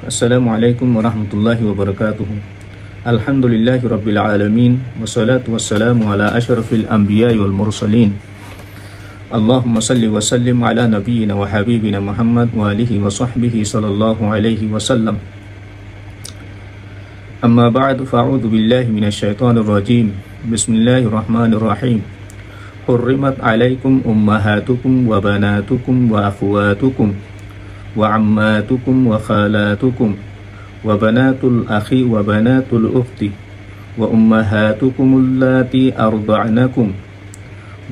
Assalamualaikum warahmatullahi wabarakatuh. Alhamdulillahi rabbil alamin. Wassalatu wassalamu ala ashrafil anbiya'i wal mursalin. Allahumma salli wa sallim ala nabiyyina wa habibina Muhammad wa alihi wa sahbihi sallallahu alaihi wasallam. Amma ba'du, fa'udhu billahi minasyaitanir rajim. Bismillahirrahmanirrahim. Hurrimat alaikum ummahatukum wa banatukum wa akhwatukum wa ammatukum wa khalatukum wa banatul akhi wa banatul ukhti wa ummahatukum allati arda'nakum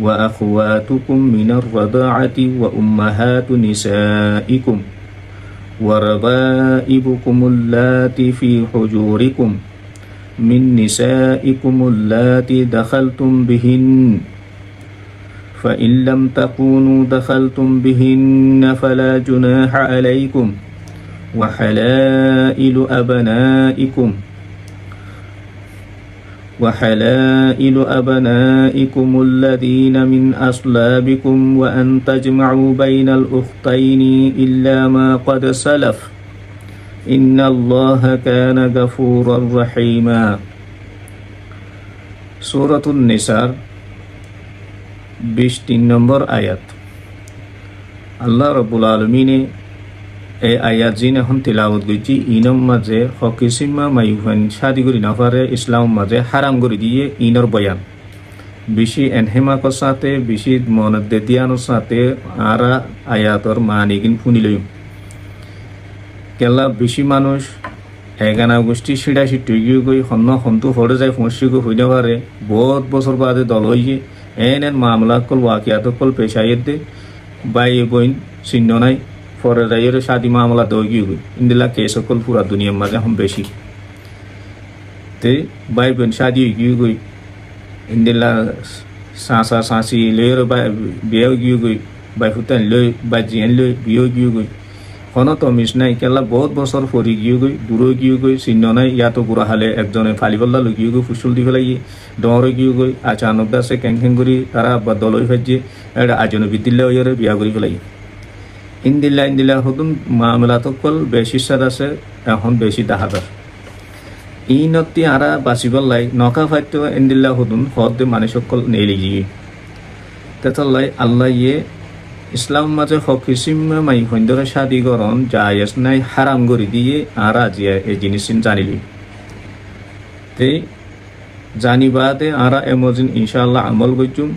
wa akhwatukum minar rada'ati wa ummahatu nisaikum wa raba'ibukum allati fi hujurikum min nisaikum allati dakhaltum bihin فإن لم تكونوا دخلتم بهن فلا جناح عليكم وحلائل أبنائكم الذين من أصلابكم وأن تجمعوا بين الأختين إلا ما قد سلف إن الله كان غفورا رحيما. سورة النساء 23 নম্বর আয়াত। আল্লাহ রব্বুল আলমিনে এই আয়াত যিন এখন তিলাওয়াত করছি ইনম মাঝে হকিসিমা মাইফান শাদি করি না পারে ইসলাম মাঝে হারাম করে দিয়ে ইনর বয়ান বেশি এনহেমাকর সাথে বেশি মনত দিয়ানোর সাথে আরা আয়াতর মানিগিন শুনিল কেলা বেশি মানুষ এগানা গোষ্ঠী সিঁড়া সিটুই গই সন্ন সন্তু ফলে যায় ফসি হইতে পারে বহুত বছর বাদে দল হয়ে এন মামলা কল ওয়াকিয়াত কল পেশাইয়ের দে বাই বইন চিহ্ন নাই ফরে রাইয়ের শাদি মামলা দই গই ইন্দিলা কেস কল পুরা দুনিয়ার মাঝে এখন বেশি তে বাই বোন শাদি গই ইন্দিলা সাঁসা সাঁসি লইয়ের বিয়েও গই বাই ফুটান লই বা জিয়ান লই বিয়েও গই কোনো তো মিস নাই কেলা বহুত বছর ফরি গই দূর গই চিহ্ন নাই ইয়াতো গুড়া হালে একজনে ফালিবল্লা লুকিয়ে গই ফুসুল দি পেলাই ডরে গই আচানক দাসে ক্যাং করি তারা বা দলই ফাইজে এটা আজনে বিদ্দিল্লা হইয়ারে বিয়া করি পেলাই ইন্দিল্লা হতুন মামলা তকল বেশি সাদ আছে এখন বেশি দাহাদার ইনতি আরা বাঁচিবলাই নকা ফাইতো ইন্দিল্লা হতুন হদ মানে সকল নেলি গিয়ে তেতলাই আল্লাহ ইয়ে ইসলাম মাঝে হকিসিমা মাই হইন্দরে শাদিকরণ জায়েজ নাই হারাম করে দিয়ে আর আজিয়া এই জিনিস জানিলি তে জানিবাদে আরা এমজিন ইনশাআল্লাহ আমল করছুম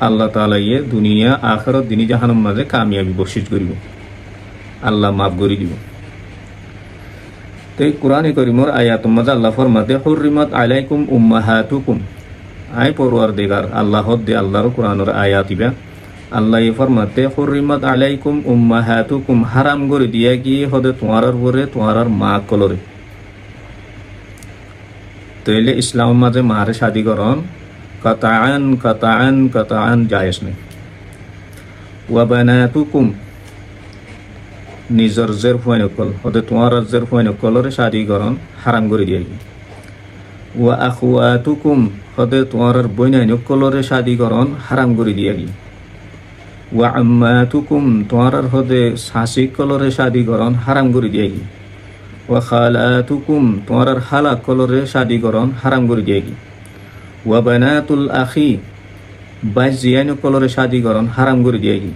আল্লাহ তাআলা ইয়ে দুনিয়া আখিরাত দিনি জাহান্নাম মাঝে কামিয়াবি বখশিশ করিব আল্লাহ মাফ করে দিব। তে কুরআনে কারীমের আয়াতুর মাঝে আল্লাহ ফরমাতে হুররিমাত আলাইকুম উম্মাহাতুকুম আই পরওয়ারদিগার আল্লাহ দে আল্লাহর কুরআনের আয়াতিবা আল্লাহ ফরমাতে হুররিমাত আলাইকুম উম্মাহাতুকুম হারাম করে দিয়া গিয়ে হদে তোমার পরে তোমার মা কলরে তইলে ইসলাম মাঝে মারে শাদিকরণ কাতাআন জায়েজ নেই। ওয়া বানাতুকুম নিজর জের ফুয়াইন কল হদে তোমার জের ফুয়াইন কলরে শাদিকরণ হারাম করে দিয়া গিয়ে ওয়া আখওয়াতুকুম হদে তোমার বইনাইন কলরে শাদিকরণ হারাম করে দিয়া গিয়ে ওয়া আম্মাতুকুম তোমার হদে শাসি কলরে শাদিকরণ হারাম করে দিয়ে গি ওয়া খালাতুকুম তোমার হালা কলরে শাদিকরণ হারাম করে দিয়ে গি ওয়া বানাতুল আখি বাই জিয়ান কলরে শাদিকরণ হারাম করে দিয়ে গি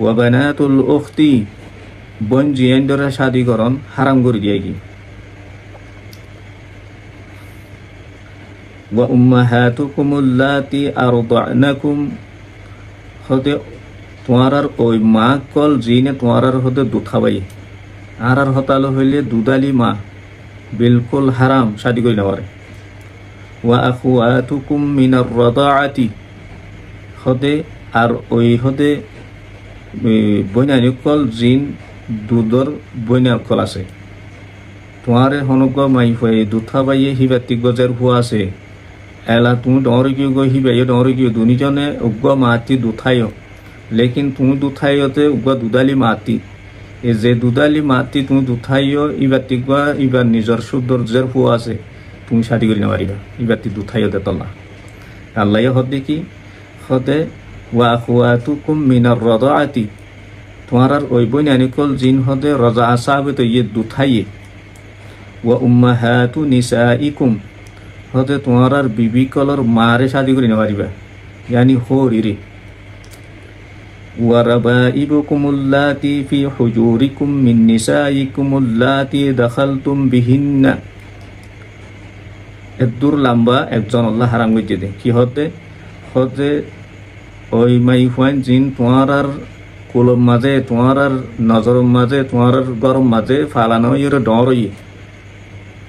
ওয়া বানাতুল উখতি বোন জিয়ান দরে শাদিকরণ হারাম করে দিয়ে গি ওয়া উম্মাহাতুকুম আল্লাতি আরদা'নাকুম হদে তোমার ওই মা কল জিনে তোমার হতে দুথাবাই আর হতালো হইলে দুদালি মা বিলকুল হারাম শাদি করি নেওয়ারে ওয়া আখওয়াতুকুম মিনার রাদাআতি হদে আর ওই হদে বইনানি কল জিন দুধর বইনা কল আছে তোমার হনক মাই হয়ে দুথাবাইয়ে হিবাতিক গজের হুয়া আছে এলা তুমি ডরে গিয়ে গই হিবাই ডরে গিয়ে দুনিজনে উগ্র মাতি দুথাইও लेकिन तुम दुथाई होते उगा दुदाली माती ए जे दुदाली माती तुम दुथाइयो इबातिगवा इबा निजर सुदर जर हुआ से तुम शादी करी ना पारिबा इबाति दुथाई होते तल्ला আল্লাহ হদে কি হদে ওয়া আখওয়াতুকুম মিনার রাদাআতি তোমার ওই বইনানিকল জিন হদে রাজা আসাবে তো ইয়ে দুথাইয়ে ওয়া উম্মাহাতু নিসাইকুম হতে তোমার আর বিবি কলর মারে শাদি করি না পারিবা ইয়ানি হরিরে ওয়া রাবাইবুকুমুল্লাতি ফি হুজুরিকুম মিন নিসাইকুমুল্লাতি দাখালতুম বিহিন্না এদুর লম্বা একজন আল্লাহ হারাম করে দে কি হতে হতে ওই মাই ফাইন জিন তোমার আর কুলম মাঝে তোমার আর নজরের মাঝে তোমার আর গরম মাঝে ফালানো ইয়ে ডর ইয়ে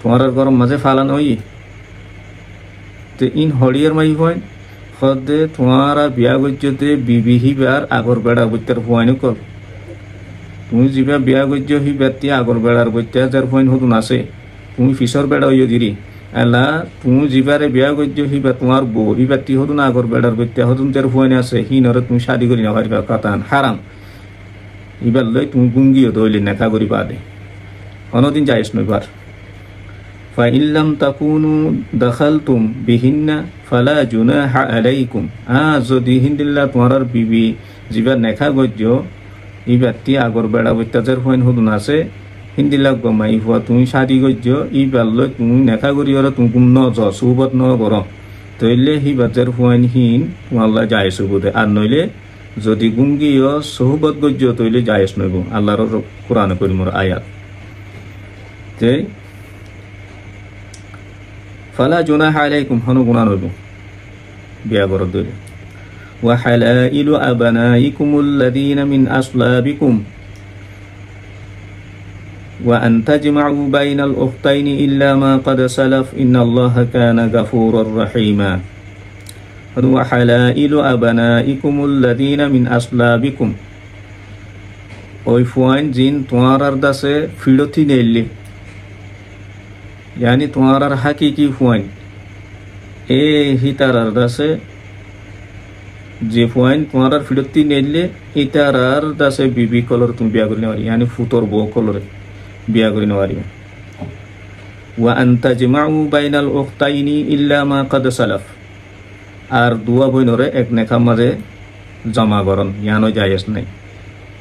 তোমার আর গরম মাঝে ফালানো ইয়ে তো ইন হরিয়ার মাই ফাইন হতে তোমার আর বিয়া গজ্যতে বিবি হিবার আগর বেড়া বইতার ফুয়াইন কল তুমি যা বিয়া গজ্য হিবার তি আগর বেড়ার বইতা যার ফাইন হতুন আছে তুমি ফিসর বেড়া ইয়ে দিরি এলা তুমি যাবারে বিয়া গজ্য হিবা তোমার বউ হিবার তি হতুন আগর বেড়ার বইতা হতুন যার ফুয়াইন আছে হি নরে তুমি শাদি করি না পারিবা কাতান হারাম ইবার লই তুমি গুঙ্গিও দইলে নেকা করি বাদে অনদিন যাইস নইবার فإن لم تكونوا دخلتم بهن فلا جناح عليكم যদি হিন্দিল্লা তোমার বিবি জিবার নেখা গজ্য ইবাতি আগর বেড়া বৈতাজের হইন হুদুন আছে হিন্দিল্লা গমাই হওয়া তুমি শাদি গজ্য ইবার লই তুমি নেখা করি ওরা তুমি কুম ন য সুবত ন কর তইলে হিবাজের হইন হিন তোমাল্লা যায় সুবুদে আর নইলে যদি গুঙ্গিও সহবত গজ্য তইলে যায়স নইব আল্লাহর কোরআন করিমর আয়াত তে ফালা জুনাহা আলাইকুম হনু গুনাহ নইব বিয়া গর দইলে ওয়া হালাইলু আবনাইকুমুল্লাযীনা মিন আসলাবিকুম ওয়া আন তাজমাউ বাইনাল উখতাইনি ইল্লা মা ক্বাদ সালাফ ইন্নাল্লাহা কানা গাফুরুর রহিমা ওয়া হালাইলু আবনাইকুমুল্লাযীনা মিন আসলাবিকুম ওই ফুয়াইন জিন তোমার আর দাসে ফিড়তি নেইলে यानी तुम्हारा हकीकी फुआइन ए हितार दासे जे फुआइन तुम्हारा फिडती नेले हितार दासे बीबी कलर तुम बिया करने वाली यानी फुतोर बो कलर बिया करने वाली वा अंता जमाउ बाइनल उख्ताइनी इल्ला मा कद सलफ আর দুয়া বইনরে এক নেখা মাঝে জমা করন ইয়ানো জায়েজ নাই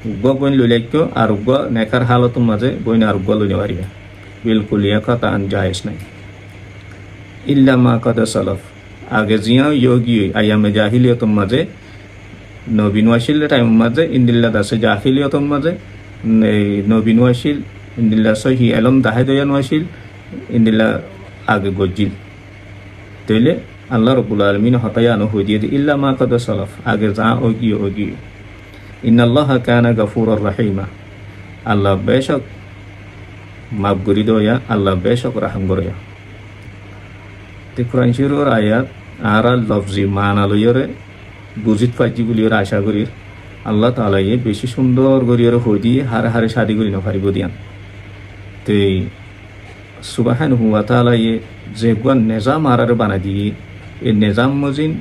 উগ্গ বইন লইলেক্য আর উগ্গ নেখার হালতর মাঝে বইন আর উগ্গ লইনে পারিবা बिल्कुल यह कतान जायज़ नहीं इल्ला मा कद सलफ आगे जिया योगी आयाम जाहिलियत मजे नबीन वाशिल टाइम मजे इंदिल्ला दासे जाहिलियत मजे नबीन वाशिल इंदिल्ला सही एलम दाहे दयान वाशिल इंदिल्ला आगे गोजिल तेले अल्लाह रब्बुल आलमीन हताया न हो दिए इल्ला मा कद सलफ आगे जा ओगी इन्नल्लाहा काना गफूरुर रहीमा अल्लाह बेशक माफ करी दो या अल्लाह बेशक रहम करो या ते कुरान शरीफर आयात आरा लफ्जी माना लइरे बुझित पाइछि বলির আশা করি আল্লাহ তাআলা এই বেশি সুন্দর করিরে হই দিয়ে হারে হারে শাদি করি না পারিব দিয়ান তে সুবহানাহু ওয়া তাআলা এই যে কোন নিজাম আরারে বানা দিয়ে এই নিজাম মজিন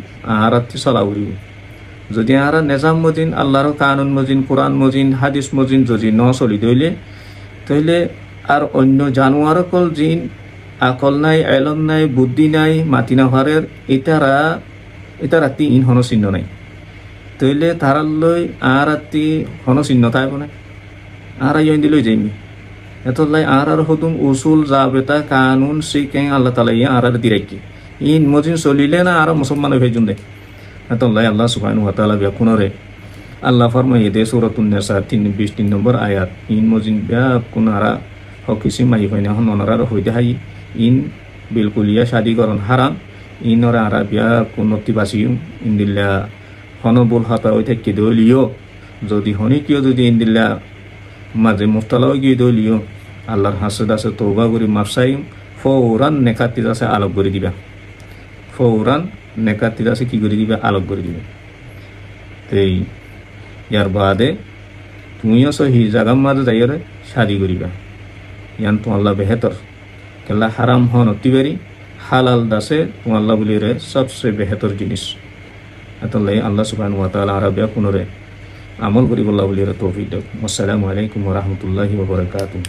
আরাতে চলাউরি যদি আরা নিজাম মজিন আল্লাহর কানুন মজিন কুরআন মজিন হাদিস মজিন যদি ন চলি দইলে তাইলে আর অন্য জানোয়ার কল জিন আকল নাই এলম নাই বুদ্ধি নাই মাতিনা হারের এটারা তি ইন হন চিহ্ন নাই তইলে তারালৈ আর আতি হন চিহ্ন থাকব না আর ইন দিলৈ যাইমি এতলাই আর হতুম উসুল জাবেতা কানুন সিকেন আল্লাহ তাআলা ইয়া আর দিরাকি ইন মজিন চলিলে না আর মুসলমান ভেজুন দে এতলাই আল্লাহ সুবহানাহু ওয়া তাআলা বিয়াকুনরে আল্লাহ ফরমায়ে দে সূরাতুন নিসা 23 নম্বর আয়াত ইন মজিন বিয়াকুনারা হকিসি মাই হইনা হন অনরার হইতে হাই ইন বিলকুল ইয়া শাদি করন হারাম ইনরা আরাবিয়া কোনতি বাসিম ইনদিল্লা হনবুল হাতা হই থাকি দলিও যদি হনি কিও যদি ইনদিল্লা মাঝে মুফতালা গিয়ে দলিও আল্লাহর হাসে দাসে তওবা করি মাফসাইম ফৌরান নেকাতি দাসে আলোক করে দিবা ফৌরান নেকাতি দাসে কি করে দিবা আলোক করে দিবা তেই ইয়ার বাদে তুমিও সহি জাগাম মাঝে যাইরে শাদি করিবা यान तो अल्लाह बेहतर कल्ला हराम हन अतिबारी हालाल दासे तो अल्लाह बोली रे सबसे बेहतर जिनिस अतल्लाई अल्लाह सुब्हानाहु वा ताआला आराबिया कुनरे আমল করিব আল্লাহ বলি তৌফিক দাও। আসসালামু আলাইকুম ওয়া রাহমাতুল্লাহি ওয়া বারাকাতুহু।